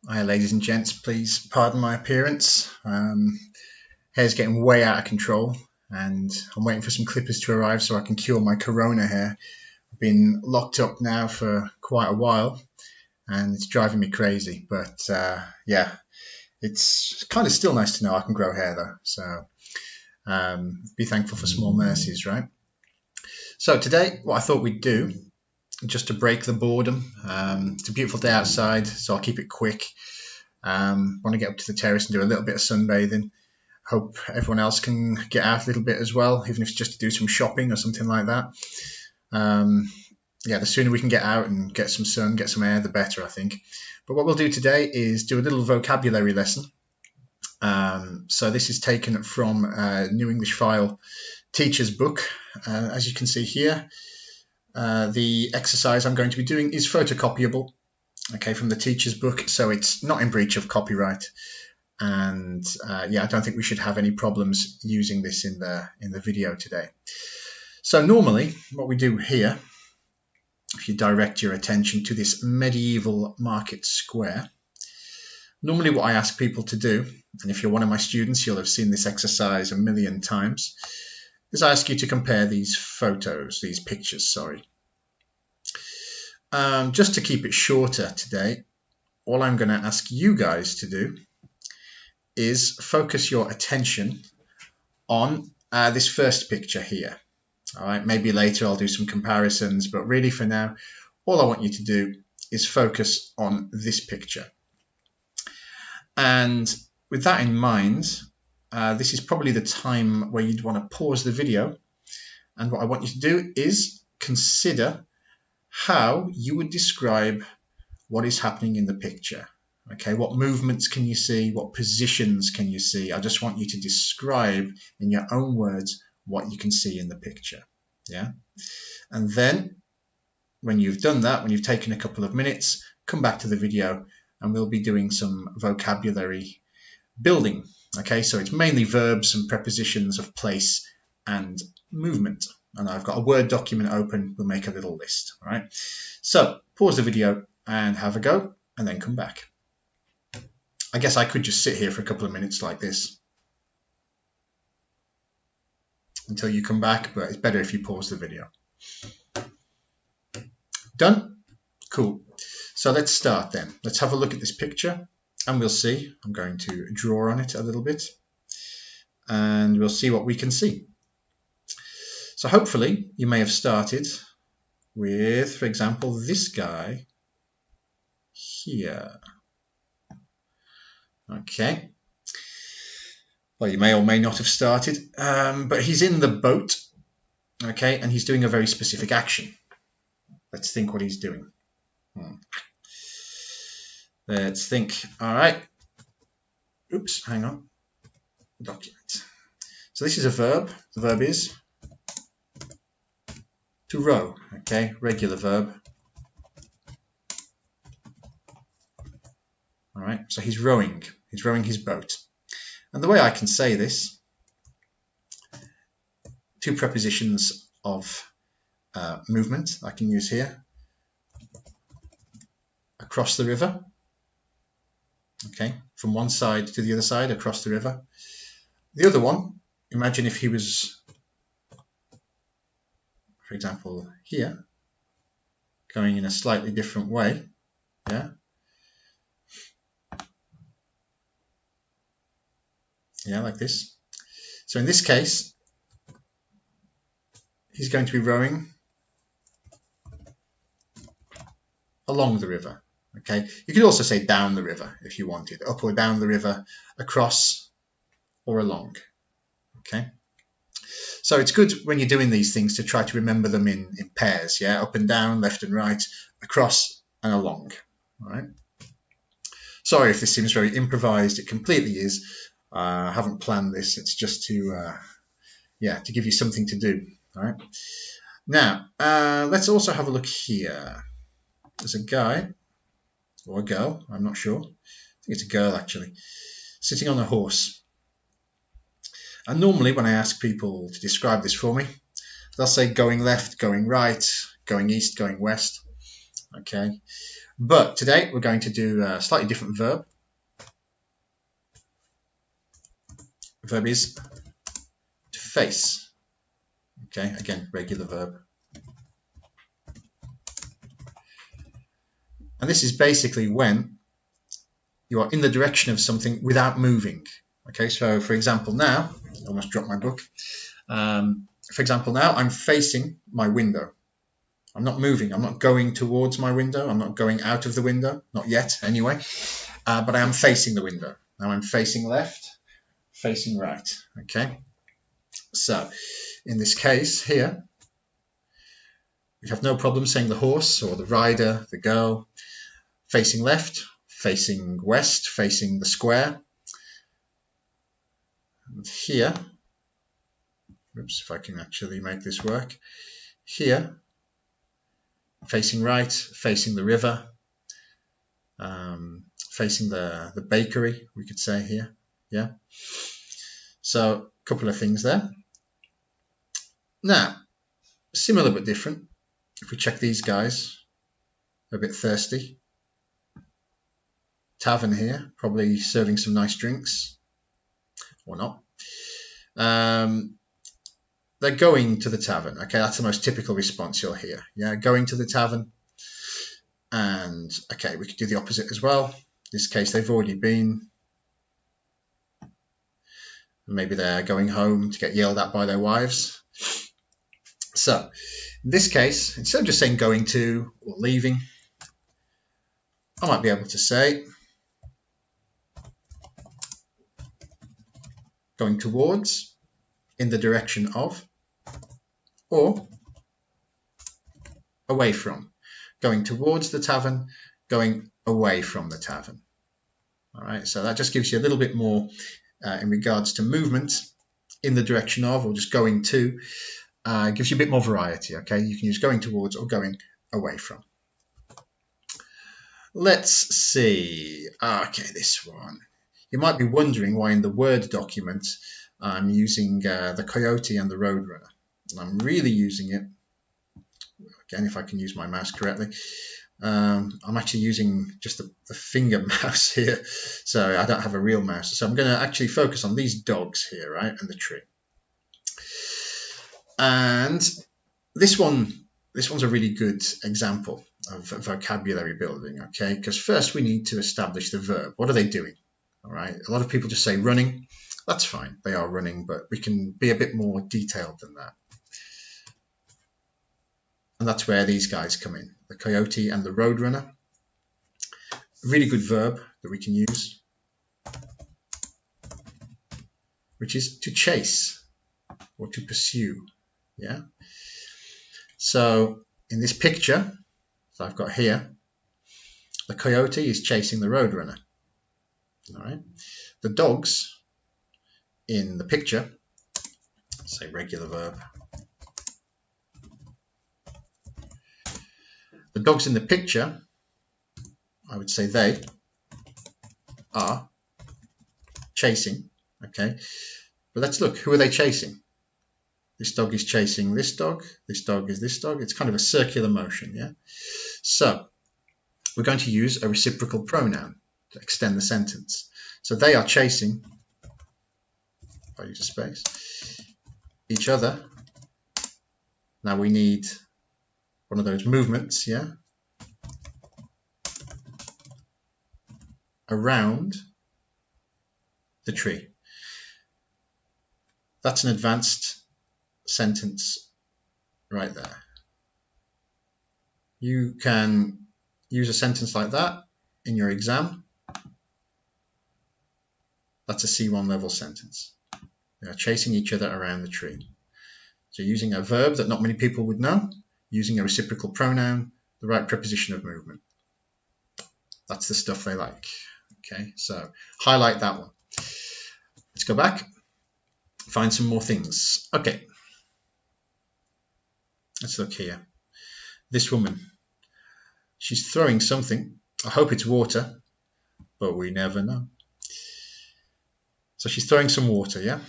Hi, ladies and gents. Please pardon my appearance. Hair's getting way out of control, and I'm waiting for some clippers to arrive so I can cure my corona hair. I've been locked up now for quite a while, and it's driving me crazy. But yeah, it's kind of still nice to know I can grow hair though. So be thankful for small mercies, right? So today, what I thought we'd do, just to break the boredom. It's a beautiful day outside, so I'll keep it quick. Want to get up to the terrace and do a little bit of sunbathing. Hope everyone else can get out a little bit as well, even if it's just to do some shopping or something like that. Yeah, the sooner we can get out and get some sun, get some air, the better, I think. But what we'll do today is do a little vocabulary lesson. So this is taken from New English File teacher's book. As you can see here, the exercise I'm going to be doing is photocopiable, okay, from the teacher's book, so it's not in breach of copyright. And yeah, I don't think we should have any problems using this in the video today. So normally what we do here, if you direct your attention to this medieval market square, normally what I ask people to do, and if you're one of my students, you'll have seen this exercise a million times, is I ask you to compare these pictures, sorry. Just to keep it shorter today, all I'm going to ask you guys to do is focus your attention on this first picture here. All right, maybe later I'll do some comparisons, but really for now, all I want you to do is focus on this picture. And with that in mind, this is probably the time where you'd want to pause the video. And what I want you to do is consider how you would describe what is happening in the picture. Okay, what movements can you see? What positions can you see? I just want you to describe in your own words what you can see in the picture. Yeah, and then when you've done that, when you've taken a couple of minutes, come back to the video and we'll be doing some vocabulary building. Okay, so it's mainly verbs and prepositions of place and movement. And I've got a Word document open. We'll make a little list. All right, so pause the video and have a go and then come back. I guess I could just sit here for a couple of minutes like this until you come back, but it's better if you pause the video. Done? Cool. So let's start then. Let's have a look at this picture and we'll see. I'm going to draw on it a little bit and we'll see what we can see. So hopefully you may have started with, for example, this guy here. Okay. Well, you may or may not have started, but he's in the boat, okay, and he's doing a very specific action. Let's think what he's doing. Let's think. All right. Oops, hang on. Document. So this is a verb. The verb is to row, okay, regular verb. All right, so he's rowing his boat. And the way I can say this, two prepositions of movement I can use here. Across the river, okay, from one side to the other side, across the river. The other one, imagine if he was, for example, here, going in a slightly different way, yeah. Yeah, like this. So in this case, he's going to be rowing along the river. Okay, you could also say down the river if you wanted, up or down the river, across or along. Okay, so it's good when you're doing these things to try to remember them in pairs. Yeah, up and down, left and right, across and along. All right. Sorry if this seems very improvised. It completely is. I haven't planned this. It's just to, yeah, to give you something to do. All right. Now, let's also have a look here. There's a guy or a girl. I'm not sure. I think it's a girl actually, sitting on a horse. And normally, when I ask people to describe this for me, they'll say going left, going right, going east, going west. Okay, but today we're going to do a slightly different verb. The verb is to face. Okay, again, regular verb. And this is basically when you are in the direction of something without moving. Okay, so for example now, I almost dropped my book. For example now, I'm facing my window. I'm not moving. I'm not going towards my window. I'm not going out of the window. Not yet, anyway. But I am facing the window. Now I'm facing left, facing right. Okay. So in this case here, you have no problem saying the horse or the rider, the girl, facing left, facing west, facing the square. And here, oops, if I can actually make this work. Here, facing right, facing the river, facing the bakery, we could say here. Yeah. So a couple of things there. Now, similar but different. If we check these guys, a bit thirsty. Tavern here, probably serving some nice drinks, or not. They're going to the tavern. Okay, that's the most typical response you'll hear. Yeah, going to the tavern. And okay, we could do the opposite as well. In this case, they've already been. Maybe they're going home to get yelled at by their wives. So, in this case, instead of just saying going to or leaving, I might be able to say going towards, in the direction of, or away from. Going towards the tavern, going away from the tavern. All right, so that just gives you a little bit more in regards to movement, in the direction of, or just going to. Gives you a bit more variety. Okay, you can use going towards or going away from. Let's see. Okay, this one. You might be wondering why in the Word document I'm using the coyote and the roadrunner. And I'm really using it, again, if I can use my mouse correctly. I'm actually using just the finger mouse here, so I don't have a real mouse. So I'm going to actually focus on these dogs here, right, and the tree. And this one's a really good example of vocabulary building, okay? Because first we need to establish the verb. What are they doing? All right. A lot of people just say running. That's fine. They are running, but we can be a bit more detailed than that. And that's where these guys come in, the coyote and the roadrunner. A really good verb that we can use, which is to chase or to pursue. Yeah. So in this picture that I've got here, the coyote is chasing the roadrunner. All right. The dogs in the picture, say regular verb. The dogs in the picture, I would say they are chasing. Okay. But let's look. Who are they chasing? This dog is chasing this dog. This dog is this dog. It's kind of a circular motion, yeah? So we're going to use a reciprocal pronoun to extend the sentence. So they are chasing, if I use a space, each other. Now we need one of those movements, yeah? Around the tree. That's an advanced sentence right there. You can use a sentence like that in your exam. That's a C1 level sentence. They are chasing each other around the tree. So using a verb that not many people would know, using a reciprocal pronoun, the right preposition of movement. That's the stuff they like. Okay, so highlight that one. Let's go back, find some more things. Okay, let's look here. This woman, she's throwing something. I hope it's water, but we never know. So she's throwing some water, yeah?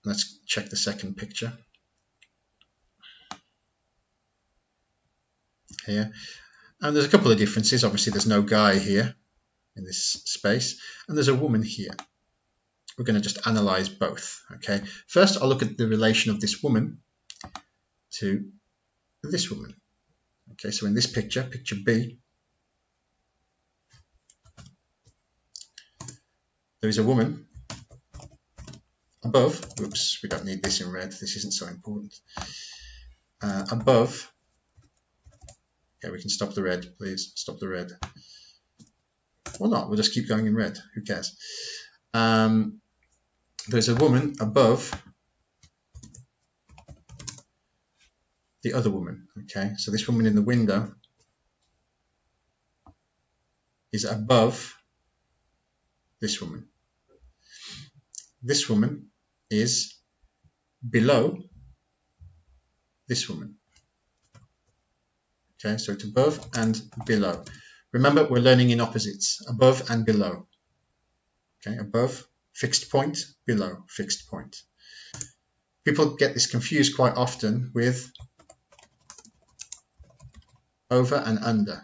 Let's check the second picture. here. And there's a couple of differences. Obviously, there's no guy here in this space, and there's a woman here. We're going to just analyze both. Okay. First, I'll look at the relation of this woman to this woman. Okay, so in this picture, picture B, there is a woman above. Oops, we don't need this in red. This isn't so important. Above. Okay, we can stop the red, please. Stop the red. Or not, we'll just keep going in red. Who cares? There's a woman above the other woman. Okay, so this woman in the window is above this woman. This woman is below this woman. Okay, so it's above and below. Remember, we're learning in opposites, above and below. Okay, above, fixed point, below, fixed point. People get this confused quite often with over and under,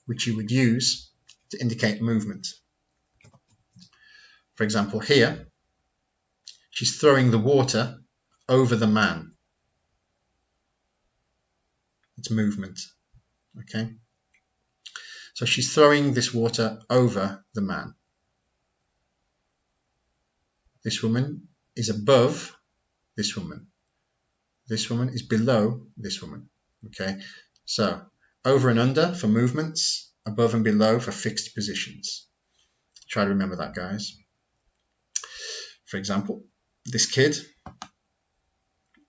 which you would use to indicate movement. For example, here, she's throwing the water over the man. It's movement. Okay, so she's throwing this water over the man. This woman is above this woman. This woman is below this woman. Okay, so over and under for movements, above and below for fixed positions. Try to remember that, guys. For example, this kid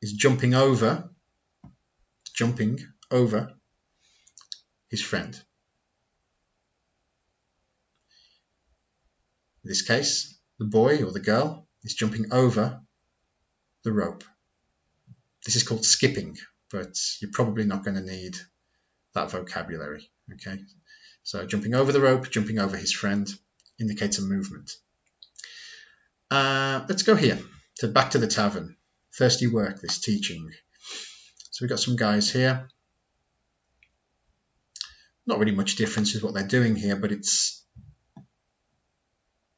is jumping over his friend. In this case, the boy or the girl is jumping over the rope. This is called skipping, but you're probably not going to need that vocabulary. Okay, so jumping over the rope, jumping over his friend indicates a movement. Let's go here, back to the tavern. Thirsty work, this teaching. So we've got some guys here. Not really much difference with what they're doing here, but it's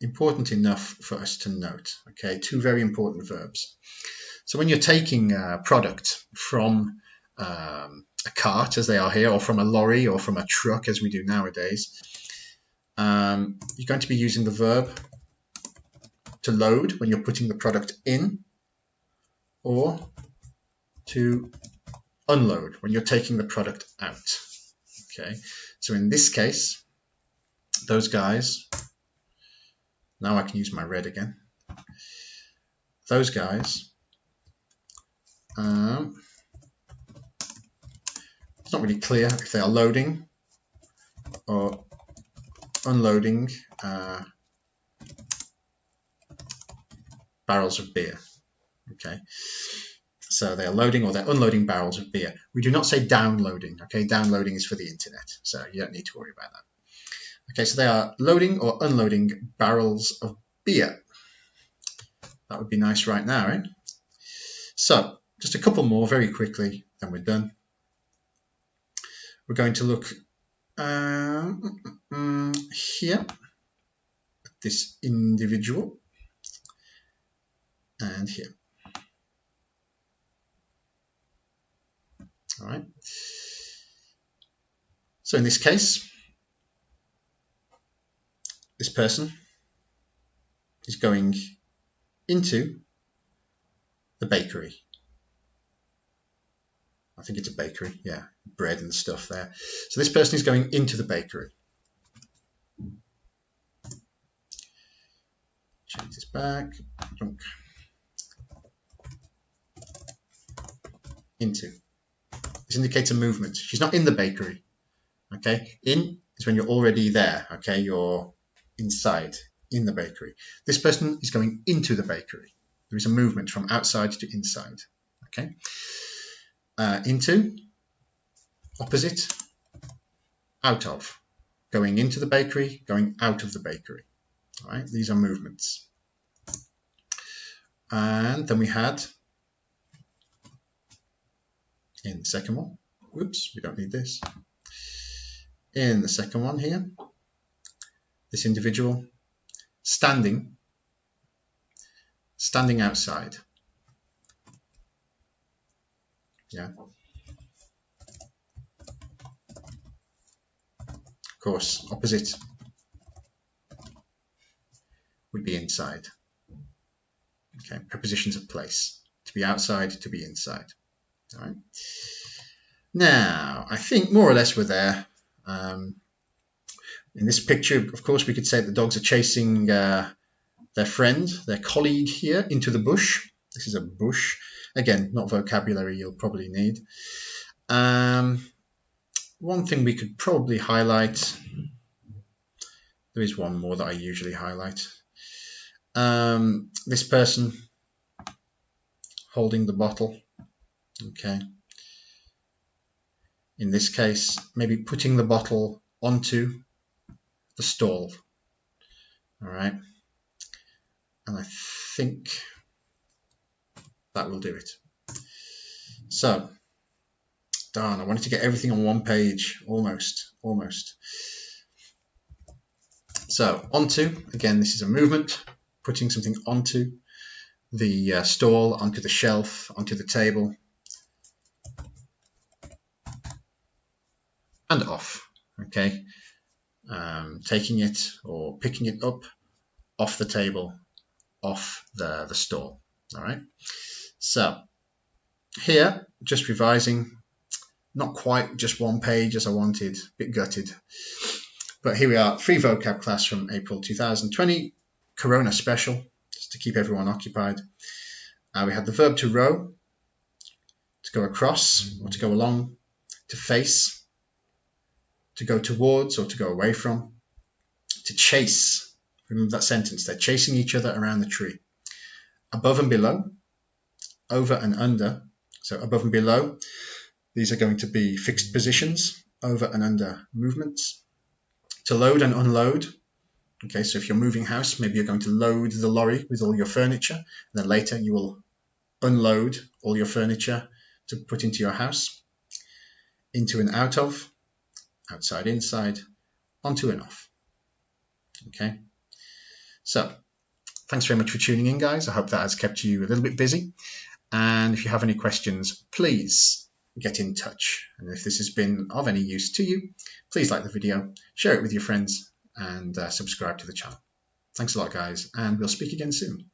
important enough for us to note. Okay, two very important verbs. So when you're taking a product from a cart, as they are here, or from a lorry, or from a truck, as we do nowadays, you're going to be using the verb to load when you're putting the product in, or to unload when you're taking the product out. Okay, so in this case, those guys, now I can use my red again. Those guys, it's not really clear if they are loading or unloading barrels of beer. Okay, so they are loading or they're unloading barrels of beer. We do not say downloading. Okay, downloading is for the internet, so you don't need to worry about that. Okay, so they are loading or unloading barrels of beer. That would be nice right now, right? So just a couple more very quickly, then we're done. We're going to look here at this individual and here. All right. So in this case, this person is going into the bakery. I think it's a bakery, yeah, bread and stuff there. So this person is going into the bakery. Change this back. Into. This indicates a movement. She's not in the bakery. Okay, in is when you're already there. Okay, you're inside, in the bakery. This person is going into the bakery. There is a movement from outside to inside. Okay, into, opposite, out of. Going into the bakery, going out of the bakery. All right, these are movements. And then we had, in the second one, whoops, we don't need this. in the second one here, this individual standing outside. Yeah. Of course, opposite would be inside. Okay, prepositions of place. To be outside, to be inside. All right. Now, I think more or less we're there. In this picture, of course, we could say the dogs are chasing their friend, their colleague here, into the bush. This is a bush. Again, not vocabulary you'll probably need. One thing we could probably highlight, there is one more that I usually highlight. This person holding the bottle. Okay. In this case, maybe putting the bottle onto the stall. All right. And I think that will do it. So, darn, I wanted to get everything on one page, almost. So, onto, again, this is a movement, putting something onto the stall, onto the shelf, onto the table, and off, okay? Taking it or picking it up off the table, off the stall, all right? So, here, just revising, not quite just one page as I wanted, a bit gutted. But here we are, free vocab class from April 2020, Corona special, just to keep everyone occupied. We had the verb to row, to go across or to go along, to face, to go towards or to go away from, to chase. Remember that sentence, they're chasing each other around the tree. Above and below, over and under. So above and below, these are going to be fixed positions, over and under movements. To load and unload. Okay, so if you're moving house, maybe you're going to load the lorry with all your furniture, and then later you will unload all your furniture to put into your house. Into and out of, outside, inside, onto and off. Okay, so thanks very much for tuning in, guys. I hope that has kept you a little bit busy. And if you have any questions, please get in touch. And if this has been of any use to you, please like the video, share it with your friends, and subscribe to the channel. Thanks a lot, guys, and we'll speak again soon.